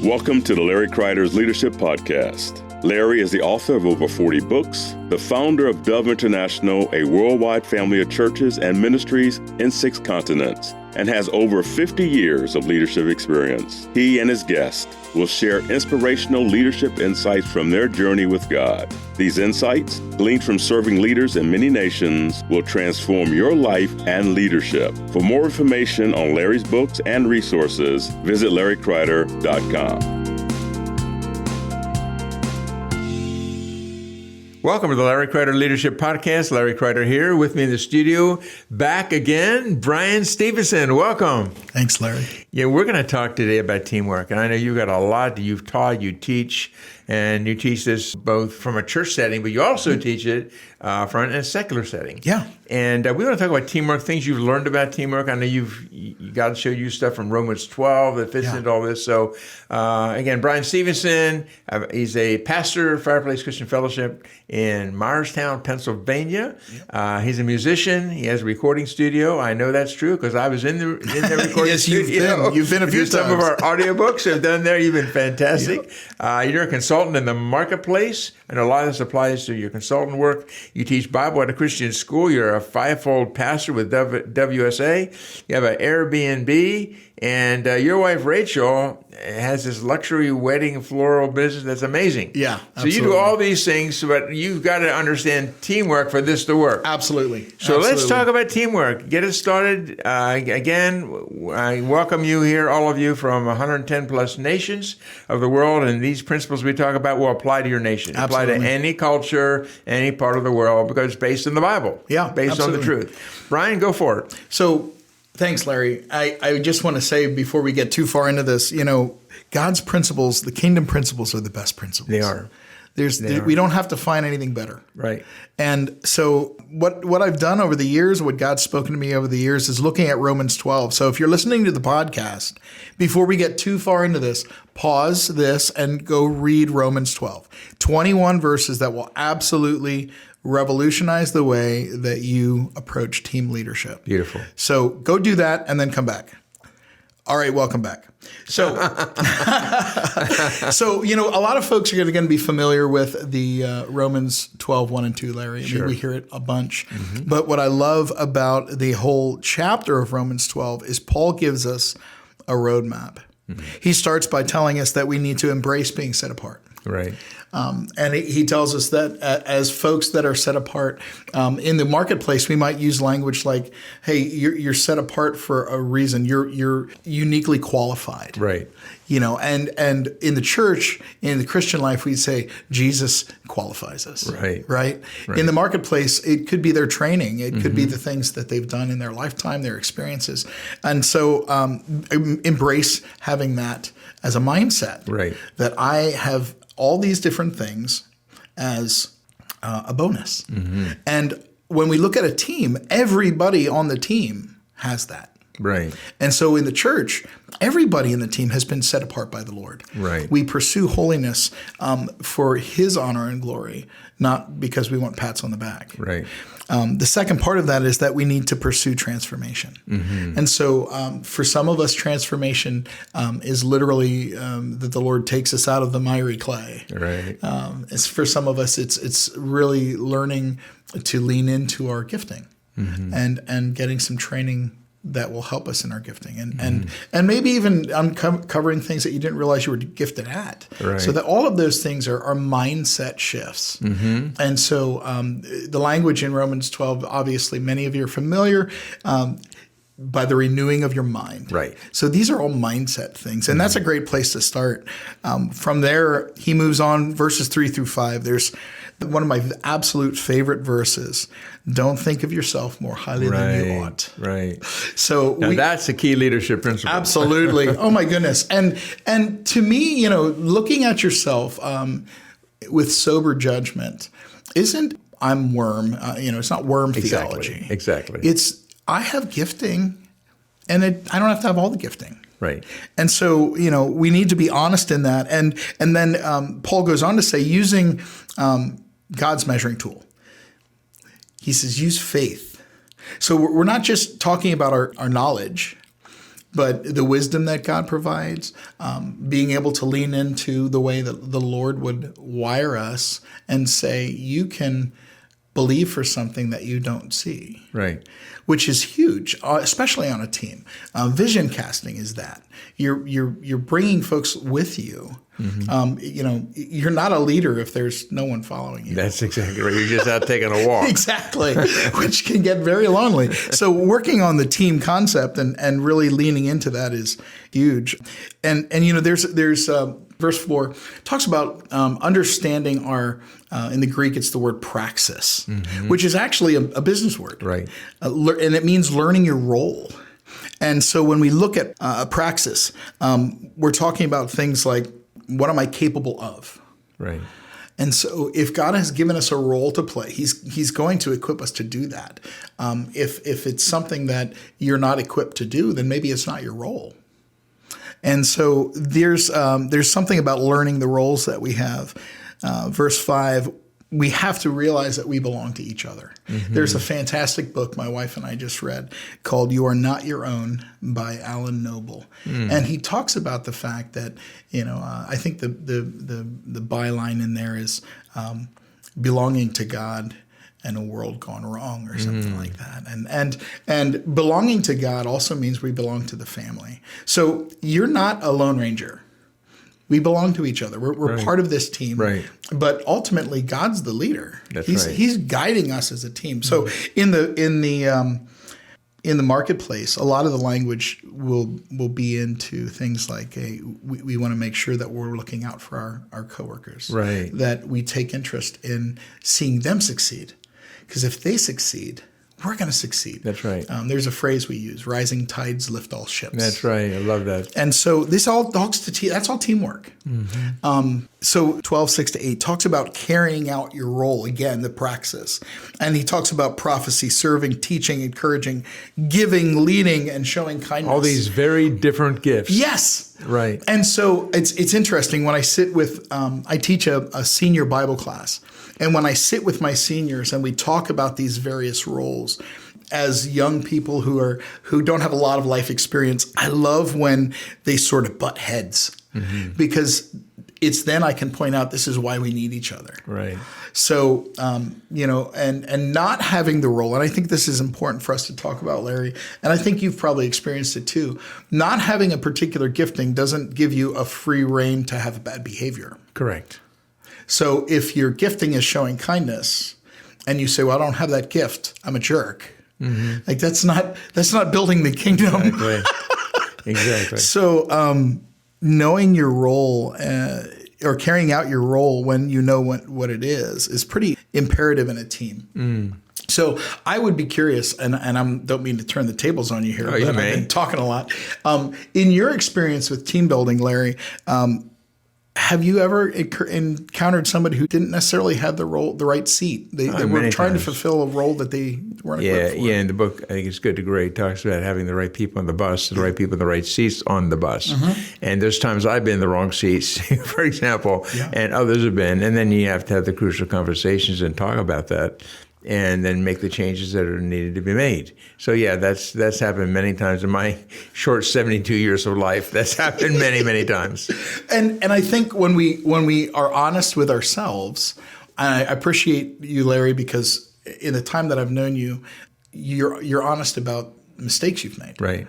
Welcome to the Larry Kreider's Leadership Podcast. Larry is the author of over 40 books, the founder of Dove International, a worldwide family of churches and ministries in 6 continents, and has over 50 years of leadership experience. He and his guests will share inspirational leadership insights from their journey with God. These insights, gleaned from serving leaders in many nations, will transform your life and leadership. For more information on Larry's books and resources, visit LarryKreider.com. Welcome to the Larry Kreider Leadership Podcast. Larry Kreider here with me in the studio. Back again, Bryan Stevenson. Welcome. Thanks, Larry. Yeah, we're going to talk today about teamwork. And I know you've got a lot that you've taught, you teach, and you teach this both from a church setting, but you also teach it from a secular setting. Yeah. And we want to talk about teamwork, things you've learned about teamwork. I know God showed you stuff from Romans 12 that fits into all this. So again, Bryan Stevenson, he's a pastor of Fireplace Christian Fellowship in Myerstown, Pennsylvania. He's a musician. He has a recording studio. I know that's true because I was in the recording yes, studio. You've been a few times. Some of our audiobooks have done there. You've been fantastic. Yep. You're a consultant in the marketplace, and a lot of this applies to your consultant work. You teach Bible at a Christian school. You're a fivefold pastor with WSA. You have an Airbnb, and your wife Rachel has this luxury wedding floral business that's amazing. Yeah, absolutely. So you do all these things, but you've got to understand teamwork for this to work. Absolutely. So let's talk about teamwork. Get it started. Again, I welcome you here, all of you from 110 plus nations of the world, and these principles we talk about will apply to your nation. Absolutely. Apply to any culture, any part of the world, because it's based in the Bible. Yeah, based on the truth. Bryan, go for it. So thanks, Larry. I just want to say before we get too far into this, God's principles, the kingdom principles are the best principles. They are. We don't have to find anything better. Right. And so what I've done over the years, what God's spoken to me over the years is looking at Romans 12. So if you're listening to the podcast, before we get too far into this, pause this and go read Romans 12. 21 verses that will absolutely revolutionize the way that you approach team leadership. Beautiful. So go do that and then come back. All right, welcome back. So, a lot of folks are going to be familiar with the Romans 12, 1 and 2, Larry. I mean, we hear it a bunch. Mm-hmm. But what I love about the whole chapter of Romans 12 is Paul gives us a roadmap. Mm-hmm. He starts by telling us that we need to embrace being set apart. Right. And he tells us that as folks that are set apart in the marketplace, we might use language like, "Hey, you're set apart for a reason. You're uniquely qualified." Right. And in the church, in the Christian life, we'd say Jesus qualifies us. Right. In the marketplace, it could be their training. It could be the things that they've done in their lifetime, their experiences, and so embrace having that as a mindset. Right. That I have all these different things as a bonus. Mm-hmm. And when we look at a team, everybody on the team has that. Right. And so in the church, everybody in the team has been set apart by the Lord. Right. We pursue holiness for His honor and glory, not because we want pats on the back. Right. The second part of that is that we need to pursue transformation. Mm-hmm. And so for some of us, transformation is literally that the Lord takes us out of the miry clay. Right. For some of us, it's really learning to lean into our gifting and getting some training that will help us in our gifting and maybe even uncovering things that you didn't realize you were gifted at. Right. So that all of those things are mindset shifts. Mm-hmm. And so the language in Romans 12, obviously many of you are familiar, by the renewing of your mind. Right. So these are all mindset things. And that's a great place to start. From there, he moves on, verses 3 through 5. There's one of my absolute favorite verses. Don't think of yourself more highly than you ought. Right. So that's a key leadership principle. Absolutely. Oh my goodness. And to me, looking at yourself with sober judgment isn't I'm worm. It's not worm theology. Exactly. It's I have gifting, and I don't have to have all the gifting. Right. And so, we need to be honest in that. And then Paul goes on to say, using God's measuring tool. He says, use faith. So we're not just talking about our knowledge, but the wisdom that God provides, being able to lean into the way that the Lord would wire us and say, you can believe for something that you don't see. Right. Which is huge, especially on a team. Vision casting is that. You're bringing folks with you. You're not a leader if there's no one following you. That's exactly right. You're just out taking a walk. Exactly, which can get very lonely. So working on the team concept and really leaning into that is huge. And there's verse 4 talks about understanding our, in the Greek, it's the word praxis, which is actually a business word. Right. And it means learning your role. And so when we look at praxis, we're talking about things like, what am I capable of? Right. And so if God has given us a role to play, he's going to equip us to do that. If it's something that you're not equipped to do, then maybe it's not your role. And so there's something about learning the roles that we have. Verse 5, we have to realize that we belong to each other. There's a fantastic book my wife and I just read called You Are Not Your Own by Alan Noble. And he talks about the fact that, I think the byline in there is belonging to God and a world gone wrong or something like that. And belonging to God also means we belong to the family. So you're not a Lone Ranger. We belong to each other. We're Right. part of this team. Right. But ultimately, God's the leader. That's He's right. He's guiding us as a team. So in the marketplace, a lot of the language will be into things like we want to make sure that we're looking out for our coworkers. Right. That we take interest in seeing them succeed. Because if they succeed, we're going to succeed. That's right. There's a phrase we use: "Rising tides lift all ships." That's right. I love that. And so this all talks to that's all teamwork. So 12:6-8 talks about carrying out your role, again, the praxis. And he talks about prophecy, serving, teaching, encouraging, giving, leading, and showing kindness. All these very different gifts. Yes. Right. And so it's interesting when I sit with, I teach a senior Bible class. And when I sit with my seniors and we talk about these various roles as young people who don't have a lot of life experience, I love when they sort of butt heads because it's then I can point out this is why we need each other. Right. So, and not having the role, and I think this is important for us to talk about, Larry, and I think you've probably experienced it too. Not having a particular gifting doesn't give you a free rein to have a bad behavior. Correct. So if your gifting is showing kindness and you say, well, I don't have that gift, I'm a jerk. Like that's not building the kingdom. Exactly. So knowing your role or carrying out your role when you know what it is pretty imperative in a team. So I would be curious, and I don't mean to turn the tables on you here, but I've been talking a lot. In your experience with team building, Larry, have you ever encountered somebody who didn't necessarily have the right seat? They were trying to fulfill a role that they weren't equipped for. Yeah. In the book, I think it's Good to Great, talks about having the right people on the bus, the right people in the right seats on the bus. And there's times I've been in the wrong seats, for example, and others have been. And then you have to have the crucial conversations and talk about that, and then make the changes that are needed to be made. So yeah, that's happened many times in my short 72 years of life. That's happened many, many times. And I think when we are honest with ourselves, I appreciate you, Larry, because in the time that I've known you, you're honest about mistakes you've made. Right.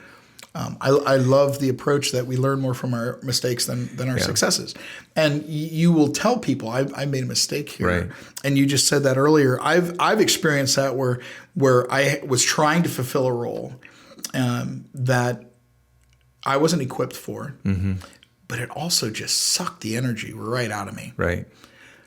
I love the approach that we learn more from our mistakes than our successes. And you will tell people, I made a mistake here. Right. And you just said that earlier. I've experienced that where I was trying to fulfill a role that I wasn't equipped for, but it also just sucked the energy right out of me. Right.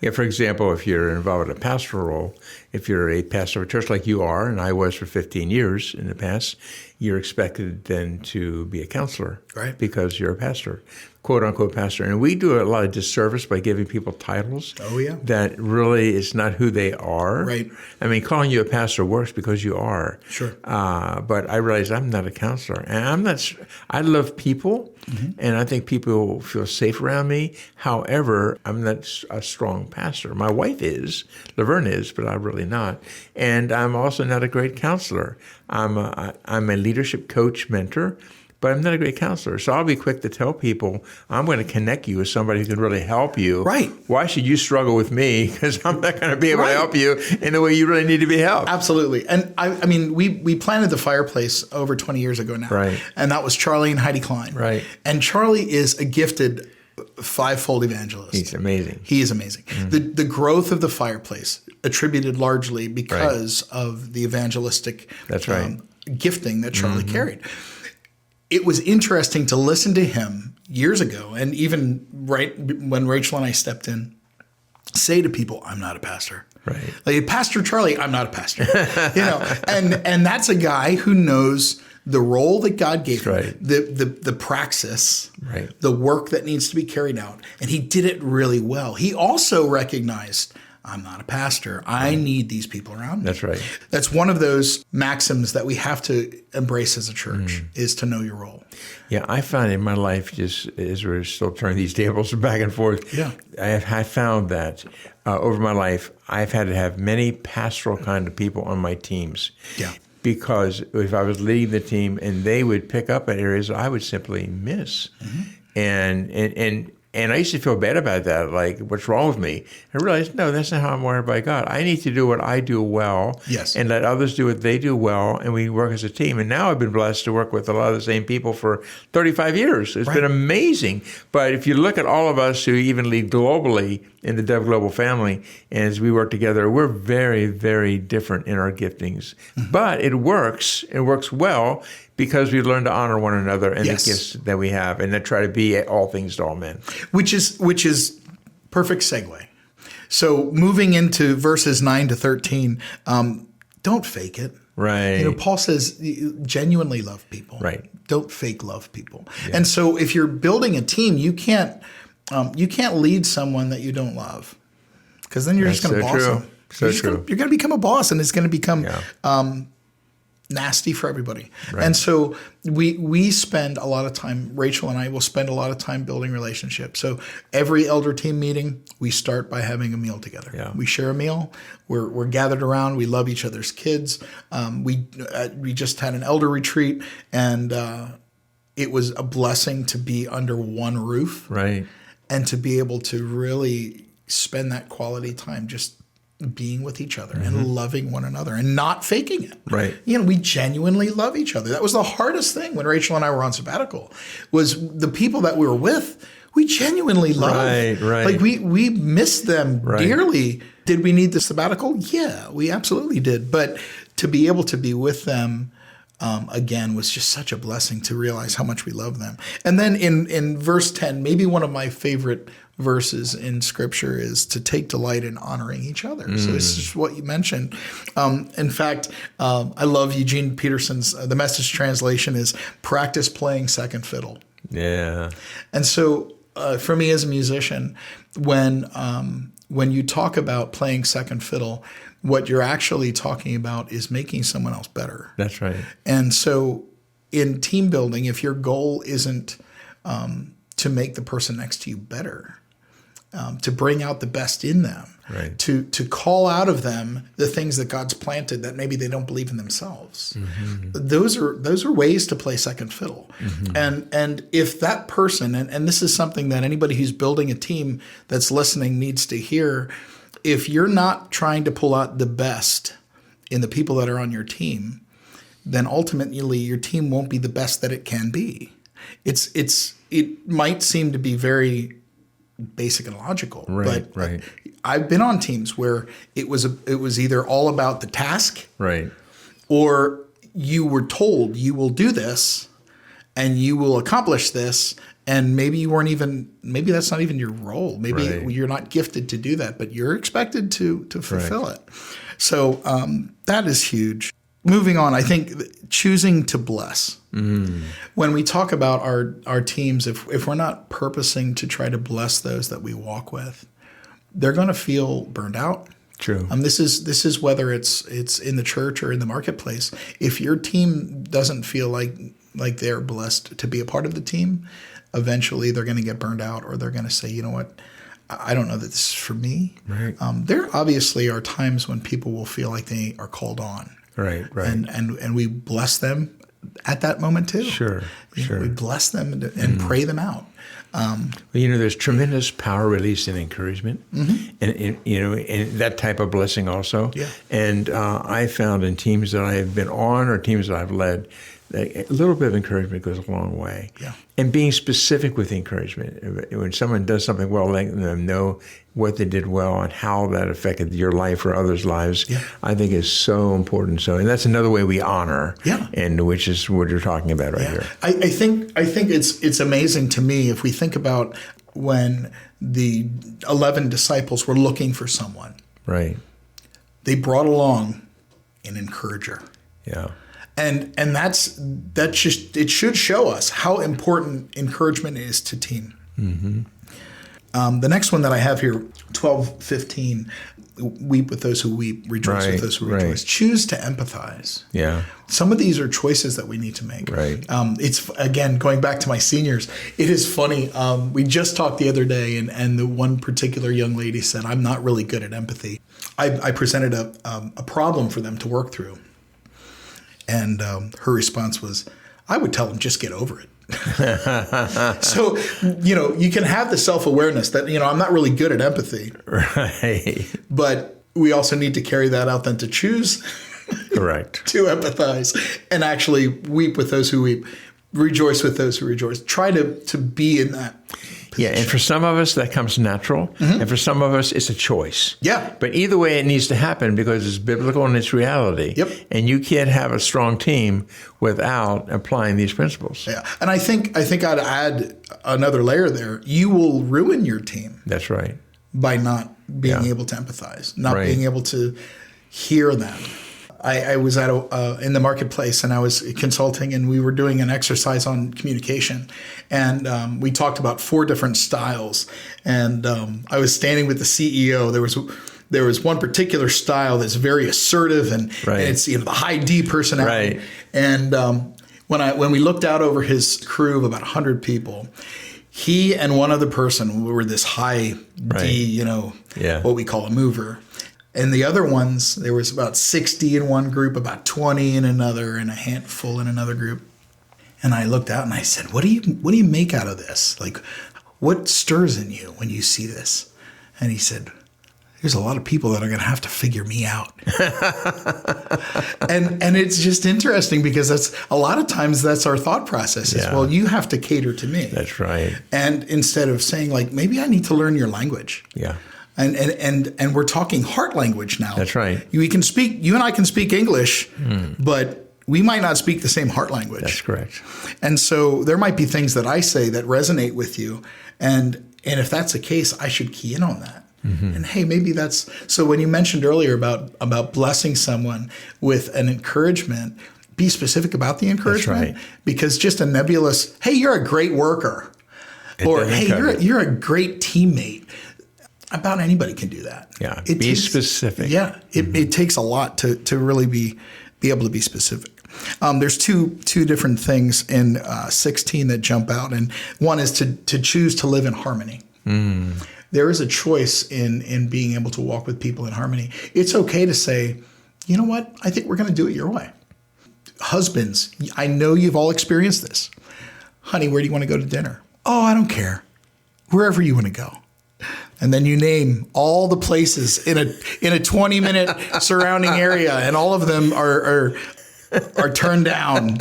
Yeah, for example, if you're involved in a pastoral role, if you're a pastor of a church like you are, and I was for 15 years in the past, you're expected then to be a counselor, right? Because you're a pastor, quote unquote pastor. And we do a lot of disservice by giving people titles that really is not who they are. Right. I mean, calling you a pastor works because you are. Sure. But I realize I'm not a counselor. And I love people, and I think people feel safe around me. However, I'm not a strong pastor. My wife is, Laverne is, but I'm really not. And I'm also not a great counselor. I'm a leadership coach, mentor, but I'm not a great counselor. So I'll be quick to tell people, I'm going to connect you with somebody who can really help you. Right. Why should you struggle with me? Because I'm not going to be able to help you in the way you really need to be helped. Absolutely. And I mean, we planted the fireplace over 20 years ago now. Right. And that was Charlie and Heidi Klein. Right. And Charlie is a gifted fivefold evangelist. He's amazing. He is amazing. The growth of the fireplace attributed largely because of the evangelistic That's right. gifting that Charlie carried. It was interesting to listen to him years ago, and even right when Rachel and I stepped in, say to people, I'm not a pastor. Right. Like, Pastor Charlie, I'm not a pastor. And that's a guy who knows the role that God gave him, right. the praxis, right. the work that needs to be carried out. And he did it really well. He also recognized, I'm not a pastor. I need these people around me. That's right. That's one of those maxims that we have to embrace as a church, is to know your role. Yeah, I found in my life, just as we're still turning these tables back and forth, I found that over my life, I've had to have many pastoral kind of people on my teams. Yeah. Because if I was leading the team and they would pick up at areas I would simply miss. And I used to feel bad about that, like, what's wrong with me? I realized, no, that's not how I'm wired by God. I need to do what I do well and let others do what they do well, and we work as a team. And now I've been blessed to work with a lot of the same people for 35 years. It's been amazing. But if you look at all of us who even lead globally in the Dev Global family, and as we work together, we're very, very different in our giftings. But it works. It works well because we learn to honor one another and the gifts that we have, and then try to be all things to all men. Which is perfect segue. So moving into verses 9 to 13, don't fake it. Right. Paul says, genuinely love people. Right. Don't fake love people. Yeah. And so if you're building a team, you can't lead someone that you don't love, because then you're just going to boss them. You're going to become a boss, and it's going to become nasty for everybody. Right. And so we spend a lot of time, Rachel and I will spend a lot of time building relationships. So every elder team meeting, we start by having a meal together. Yeah. We share a meal. We're gathered around. We love each other's kids. We just had an elder retreat, and it was a blessing to be under one roof. Right. And to be able to really spend that quality time just being with each other and loving one another and not faking it. Right. We genuinely love each other. That was the hardest thing when Rachel and I were on sabbatical, was the people that we were with, we genuinely loved. Right. Like we missed them dearly. Did we need the sabbatical? Yeah, we absolutely did. But to be able to be with them again was just such a blessing, to realize how much we love them. And then in verse 10, maybe one of my favorite verses in Scripture is to take delight in honoring each other. So this is what you mentioned. In fact, I love Eugene Peterson's, the Message translation is, practice playing second fiddle. Yeah. And so for me as a musician, when you talk about playing second fiddle, what you're actually talking about is making someone else better. That's right. And so in team building, if your goal isn't to make the person next to you better, to bring out the best in them, right, to call out of them the things that God's planted that maybe they don't believe in themselves. Those are ways to play second fiddle. And if that person, and this is something that anybody who's building a team that's listening needs to hear, if you're not trying to pull out the best in the people that are on your team, then ultimately your team won't be the best that it can be. It might seem to be very basic and logical, but I've been on teams where it was either all about the task, right, or you were told you will do this and you will accomplish this, and maybe that's not even your role. Maybe you're not gifted to do that, but you're expected to fulfill it. So that is huge. Moving on, I think choosing to bless. When we talk about our teams, if we're not purposing to try to bless those that we walk with, they're going to feel burned out. True. This is whether it's in the church or in the marketplace. If your team doesn't feel like they're blessed to be a part of the team, eventually they're going to get burned out, or they're going to say, you know what, I don't know that this is for me. Right. There obviously are times when people will feel like they are called on. Right. And we bless them at that moment too. Sure. We bless them and pray them out. There's tremendous power released in encouragement, and that type of blessing also. Yeah. And I found in teams that I have been on or teams that I've led, that a little bit of encouragement goes a long way. Yeah. And being specific with encouragement. When someone does something well, letting them know what they did well and how that affected your life or others' lives, I think is so important. And that's another way we honor, and which is what you're talking about right here. I think it's amazing to me if we think about when the 11 disciples were looking for someone. Right. They brought along an encourager. Yeah. And it should show us how important encouragement is to team. Mm-hmm. The next one that I have here, 12:15, weep with those who weep, rejoice with those who rejoice. Choose to empathize. Yeah. Some of these are choices that we need to make. Right. It's, again, going back to my seniors, it is funny. We just talked the other day, and the one particular young lady said, I'm not really good at empathy. I presented a problem for them to work through. And her response was, I would tell them, just get over it. So, you can have the self-awareness that, I'm not really good at empathy. Right. But we also need to carry that out then to choose Correct. to empathize and actually weep with those who weep, rejoice with those who rejoice. Try to be in that position. Yeah, and for some of us, that comes natural. And for some of us, it's a choice. Yeah. But either way, it needs to happen because it's biblical and it's reality. Yep. And you can't have a strong team without applying these principles. Yeah. And I think I'd add another layer there. You will ruin your team. That's right. By not being able to empathize, not being able to hear them. I was in the marketplace and I was consulting, and we were doing an exercise on communication, and we talked about 4 different styles. And I was standing with the CEO. There was one particular style that's very assertive, and it's the high D personality. Right. And when we looked out over his crew of about 100 people, he and one other person were this high D, what we call a mover. And the other ones, there was about 60 in one group, about 20 in another, and a handful in another group. And I looked out and I said, what do you make out of this? Like, what stirs in you when you see this? And he said, there's a lot of people that are going to have to figure me out. and it's just interesting because that's a lot of times that's our thought process is, well, you have to cater to me. That's right. And instead of saying, like, maybe I need to learn your language. Yeah. And we're talking heart language now. That's right. You and I can speak English, but we might not speak the same heart language. That's correct. And so there might be things that I say that resonate with you. And if that's the case, I should key in on that. Mm-hmm. And hey, maybe that's, so when you mentioned earlier about blessing someone with an encouragement, be specific about the encouragement. That's right. Because just a nebulous, hey, you're a great worker. Or hey, you're a great teammate. About anybody can do that. Yeah, be specific. Yeah, it takes a lot to really be able to be specific. There's two different things in 16 that jump out, and one is to choose to live in harmony. There is a choice in being able to walk with people in harmony. It's okay to say, you know what, I think we're going to do it your way. Husbands, I know you've all experienced this. Honey, where do you want to go to dinner? Oh, I don't care. Wherever you want to go. And then you name all the places in a 20-minute surrounding area, and all of them are turned down.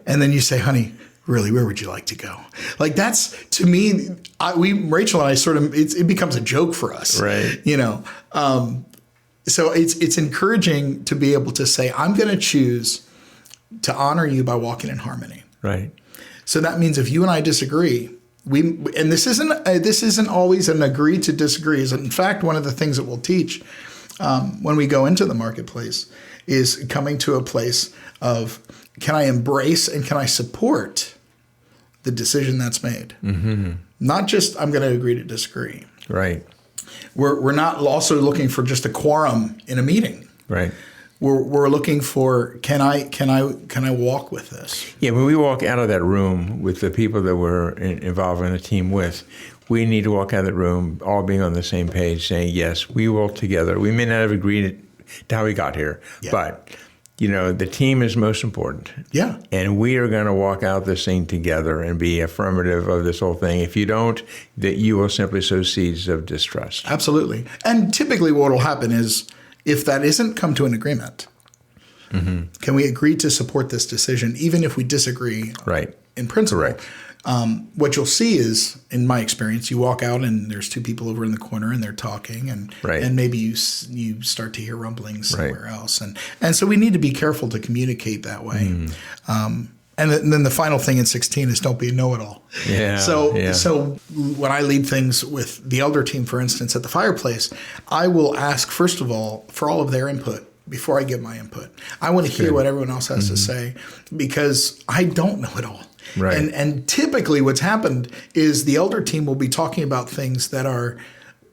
And then you say, honey, really, where would you like to go? Like, that's, to me, Rachel and I it becomes a joke for us. Right. So it's encouraging to be able to say, I'm going to choose to honor you by walking in harmony. Right. So that means if you and I disagree, and this isn't always an agree to disagree. In fact, one of the things that we'll teach when we go into the marketplace is coming to a place of, can I embrace and can I support the decision that's made? Mm-hmm. Not just I'm going to agree to disagree. Right. We're not also looking for just a quorum in a meeting. Right. We're looking for, can I walk with this? Yeah, when we walk out of that room with the people that we're involved in the team with, we need to walk out of the room all being on the same page, saying, yes, we will together. We may not have agreed to how we got here, but the team is most important. Yeah. And we are going to walk out this thing together and be affirmative of this whole thing. If you don't, that you will simply sow seeds of distrust. Absolutely. And typically what will happen is if that isn't come to an agreement, can we agree to support this decision even if we disagree in principle? Correct. What you'll see is, in my experience, you walk out and there's two people over in the corner and they're talking, and maybe you start to hear rumblings somewhere else, and so we need to be careful to communicate that way. And then the final thing in 16 is don't be a know-it-all. So when I lead things with the elder team, for instance, at the fireplace, I will ask first of all for all of their input before I give my input. I want to hear what everyone else has to say because I don't know it all. Right. And typically what's happened is the elder team will be talking about things that are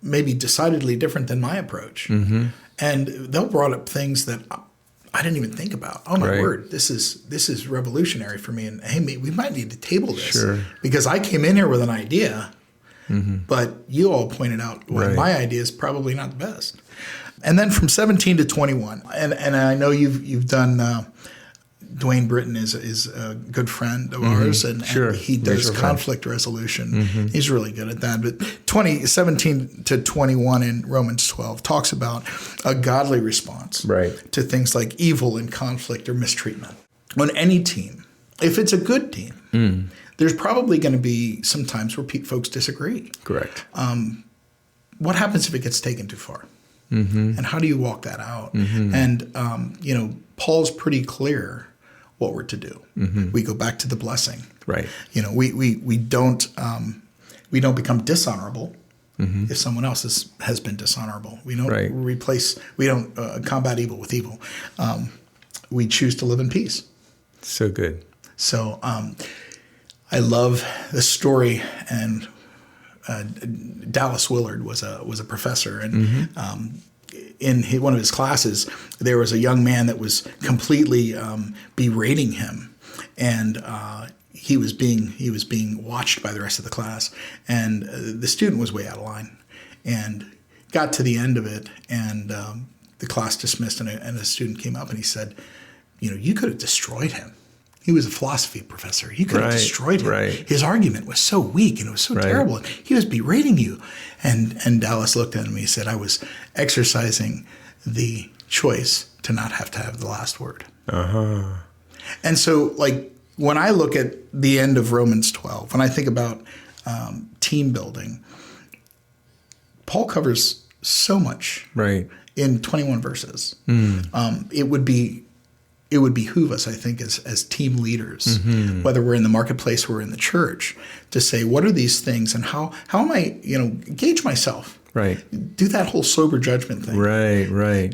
maybe decidedly different than my approach. And they'll brought up things that I didn't even think about. Oh my word, this is revolutionary for me. And hey, we might need to table this because I came in here with an idea, but you all pointed out my idea is probably not the best. And then from 17 to 21, and I know you've done. Dwayne Britton is a good friend of ours, and he does conflict resolution. He's really good at that. But 17 to 21 in Romans 12 talks about a godly response to things like evil and conflict or mistreatment. On any team, if it's a good team, there's probably going to be some times where folks disagree. Correct. What happens if it gets taken too far? And how do you walk that out? And, Paul's pretty clear what we're to do. We go back to the blessing. Right. We don't become dishonorable if someone else has been dishonorable. We don't we don't combat evil with evil. We choose to live in peace. So good. So I love the story, and Dallas Willard was a professor, and in one of his classes, there was a young man that was completely berating him, and he was being watched by the rest of the class, and the student was way out of line, and got to the end of it, and the class dismissed, and a student came up and he said, you could have destroyed him. He was a philosophy professor. You could have destroyed him. His argument was so weak and it was so terrible. He was berating you. And Dallas looked at him and he said, I was exercising the choice to not have to have the last word. And so, when I look at the end of Romans 12, when I think about team building, Paul covers so much in 21 verses. It would behoove us, I think, as team leaders, whether we're in the marketplace or in the church, to say, what are these things and how am I, gauge myself? Do that whole sober judgment thing.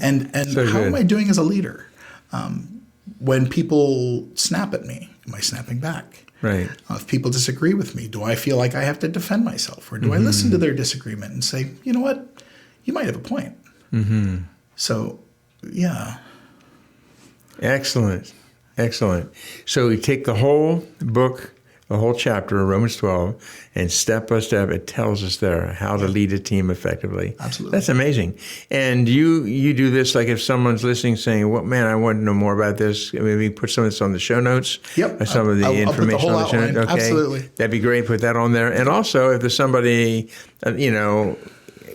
And so how am I doing as a leader? When people snap at me, am I snapping back? If people disagree with me, do I feel like I have to defend myself? Or do I listen to their disagreement and say, you know what, you might have a point. So, yeah. Excellent. So we take the whole book, the whole chapter of Romans 12, and step by step it tells us there how to lead a team effectively. Absolutely. That's amazing. And you do this, like if someone's listening saying, well, man, I want to know more about this, maybe put some of this on the show notes. Yep. Some of the I'll information put the whole on the show notes. Okay. Absolutely. That'd be great. Put that on there. And also if there's somebody,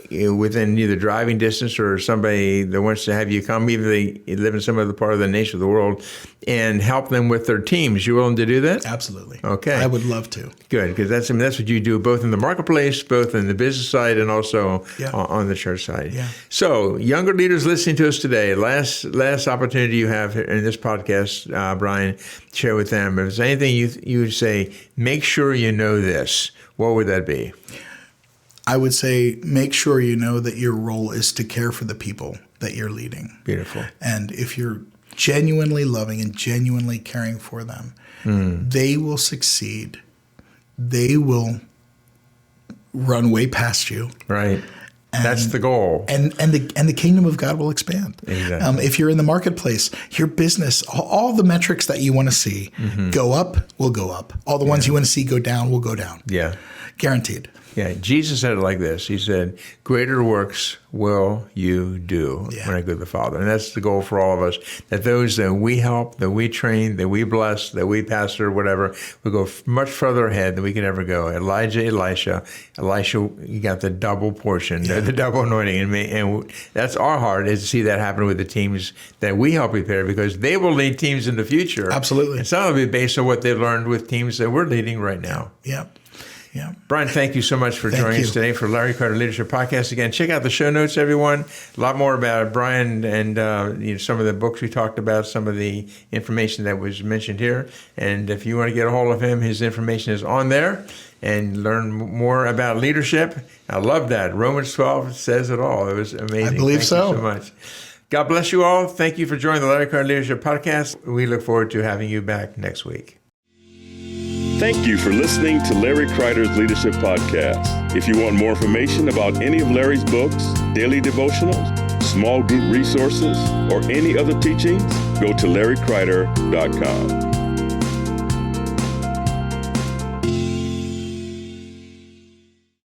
within either driving distance or somebody that wants to have you come, either they live in some other part of the nation of the world, and help them with their teams. You willing to do that? Absolutely. Okay. I would love to. Good, because that's what you do both in the marketplace, both in the business side, and also on the church side. Yeah. So, younger leaders listening to us today, last opportunity you have in this podcast, Bryan, share with them. If there's anything you would say, make sure you know this, what would that be? I would say make sure you know that your role is to care for the people that you're leading. Beautiful. And if you're genuinely loving and genuinely caring for them, they will succeed. They will run way past you. Right. That's the goal. And the kingdom of God will expand. Exactly. If you're in the marketplace, your business, all the metrics that you want to see go up will go up. All the ones you want to see go down will go down. Yeah. Guaranteed. Yeah, Jesus said it like this. He said, greater works will you do when I go to the Father. And that's the goal for all of us, that those that we help, that we train, that we bless, that we pastor, whatever, will go much further ahead than we could ever go. Elisha, you got the double portion, the double anointing. And that's our heart, is to see that happen with the teams that we help prepare, because they will lead teams in the future. Absolutely. And some of it based on what they've learned with teams that we're leading right now. Yeah. Yeah. Bryan, thank you so much for joining us today for Larry Kreider Leadership Podcast. Again, check out the show notes, everyone. A lot more about Bryan and some of the books we talked about, some of the information that was mentioned here. And if you want to get a hold of him, his information is on there. And learn more about leadership. I love that. Romans 12 says it all. It was amazing. I believe Thank you so much. God bless you all. Thank you for joining the Larry Kreider Leadership Podcast. We look forward to having you back next week. Thank you for listening to Larry Kreider's Leadership Podcast. If you want more information about any of Larry's books, daily devotionals, small group resources, or any other teachings, go to larrykreider.com.